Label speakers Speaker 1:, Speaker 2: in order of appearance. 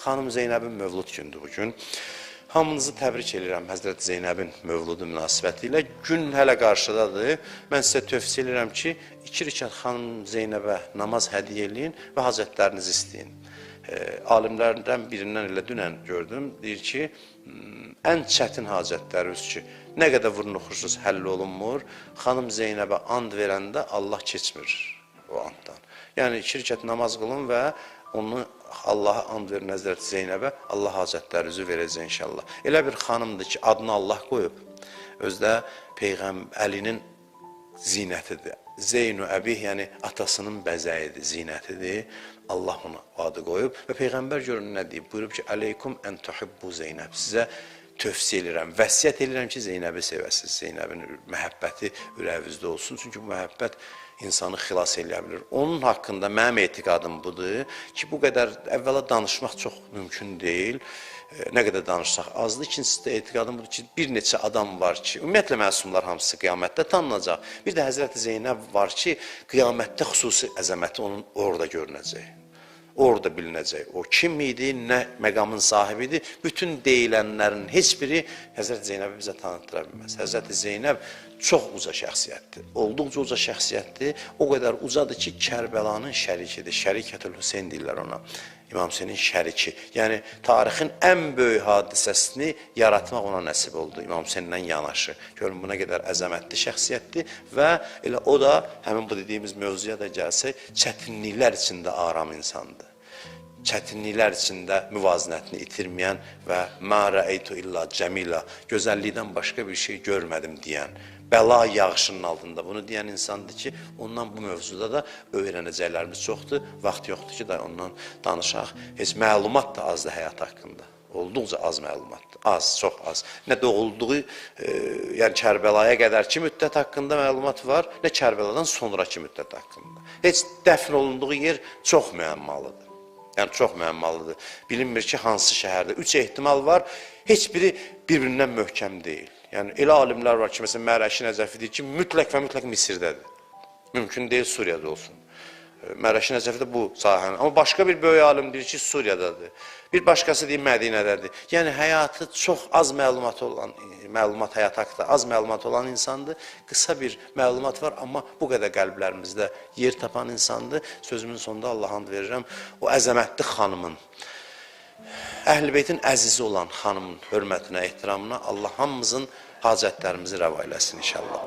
Speaker 1: Xanım Zeynəbin mövlud gündür bugün. Hamınızı təbrik edirəm Həzrət Zeynəbin mövludu münasibəti ilə. Gün hələ qarşıdadır. Mən sizə tövsiyə edirəm ki, 2 rükət xanım Zeynəbə namaz hədiyyə eləyin və hacətlərinizi istəyin. Alimlərdən birindən elə dünən gördüm, deyir ki, ən çətin hacətləriniz ki, nə qədər vurnuxursuz həll olunmur, xanım Zeynəbə and verəndə Allah keçmir o anddan. Yəni 2 rükət namaz qılın və onu Allaha and verin Həzrət Zeynəbə, Allah hacətlərinizi verəcək inşallah. Elə bir xanımdır ki, adını Allah qoyub, özdə Əlinin zinətidir. Zeynu əbih, yəni atasının bəzəyidir, zinətidir. Allah ona adı qoyub və Peyğəmbər görün nə deyib? Buyurub ki, Əleykum ən tuhibbu Zeynəb. Sizə tövsiyə edirəm, vəsiyyət edirəm ki, Zeynəbi sevəsiniz. Zeynəbin məhəbbəti ürəyinizdə olsun. Çünki bu məhəbbət insanı xilas eləyə bilir. Onun haqqında mənim etiqadım budur ki, bu qədər əvvəla danışmaq çox mümkün deyil. Nə qədər danışsaq azdır. İkincisi də etiqadım budur ki, bir neçə adam var ki, ümumiyyətlə məsumlar hamısı qiyamətdə tanınacaq. Bir də Həzrəti Zeynəb var ki, qiyamətdə xüsusi əzəməti onun orada görünəcək. Orada bilinəcək. O kim idi, nə məqamın sahibidir, bütün deyilənlərin heç biri Həzrəti Zeynəbi bizə tanıtıra bilməz. Həzrəti Zeynəb çox uca şəxsiyyətdir. Olduqca uca şəxsiyyətdir. O qədər ucadır ki, Kərbəlanın şərikidir. Şərikətül Hüseyn deyirlər ona. İmam Hüseynin şəriki. Yəni, tarixin ən böyük hadisəsini yaratmaq ona nəsib oldu. İmam Hüseynlə yanaşı. Görün, buna qədər əzəmətli şəxsiyyətdir və elə o da, həmin bu dediyimiz mövzuya da gəlsək, çətinliklər içində aram insandır. Çətinliklər içində müvazinətini itirməyən və mə rəeytu illa cəmila, gözəllikdən başqa bir şey görmədim deyən, bəla yağışının altında bunu deyən insandır ki, ondan bu mövzuda da öyrənəcəklərimiz çoxdur, vaxt yoxdur ki, da ondan danışaq. Heç məlumat da azdır həyat haqqında. Olduqca az məlumatdır. Az, çox az. Nə doğulduğu, yəni Kərbəlaya qədərki müddət haqqında məlumat var, nə Kərbəladan sonraki müddət haqqında. Heç dəfn olunduğu yer çox müəmmalıdır. Yəni, çox müəmmalıdır. Bilinmir ki, hansı şəhərdə. 3 ehtimal var, heç biri bir-birindən möhkəm deyil. Yəni, elə alimlər var ki, məsələn, Mərəşi Nəcəfi deyir ki, mütləq və mütləq Misirdədir. Mümkün deyil, Suriyada olsun. Mərəşi Nəcəfi də bu sahənin. Amma başqa bir böyük alim deyir ki, Suriyadadır. Bir başqası deyir, Mədinədədir. Yəni, həyatı çox az məlumat olan, məlumat həyat haqqında az məlumat olan insandır. Qısa bir məlumat var, amma bu qədər qəlblərimizdə yer tapan insandır. Sözümün sonunda Allah and verirəm, o əzəmətli xanımın, Əhl-i Beytin əzizi olan xanımın hörmətinə, ehtiramına Allah hamımızın hacətlərimizi rəva eləsin inşallah.